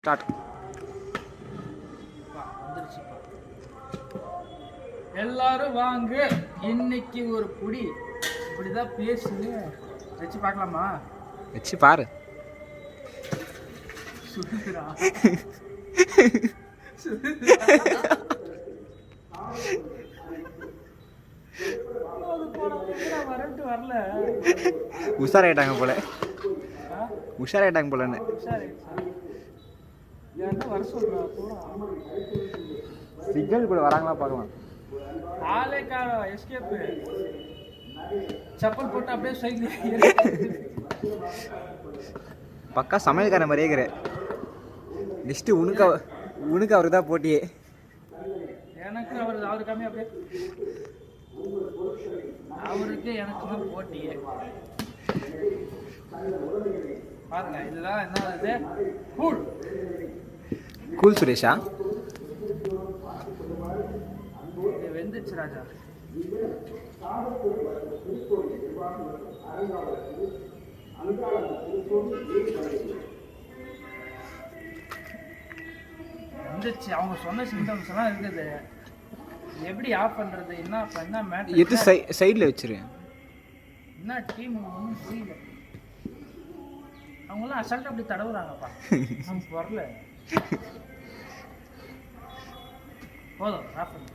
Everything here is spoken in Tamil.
ஸ்டார்ட். எல்லாரும் வாங்க, இன்னைக்கு ஒரு புடி இப்படிதான் பேசுங்க. வச்சு பார்க்கலாமா? வச்சு பாரு. சுடுதுடா. வரல உஷாராயிட்டாங்க போல. உஷாராயிட்டாங்க போலன்னு. சிக்னல் கூட வராங்களா பார்க்கலாம். ஆளே காணோம். எஸ்கேப். செப்பல் போட்டு அப்படியே சைக்கிள். பக்கா சமையல்காரன் மாதிரியே இருக்கிற. நெக்ஸ்ட்டு உனக்கு அவருக்கு தான் போட்டியே. எனக்கு அவரு கம்மி அப்படியே. அவருக்கு எனக்கு தான் போட்டியே. பாருங்க, இதுதான் என்ன கூல். கூல் சுரேஷா? வெந்துச்சு ராஜா. வந்துச்சு. அவங்க சொன்ன சிம்டம்ஸ் எல்லாம் இருக்குது. எப்படி ஆஃப் பண்றது? என்ன மேட்டர்? எது சைடில் வச்சிரு. என்ன டீம் ஒன்றும் புரியல. அவங்களாம் அசால்ட்டாக அப்படி தடவுறாங்கப்பா. நமக்கு வரல. போதும் ஆஃப் பண்ணு.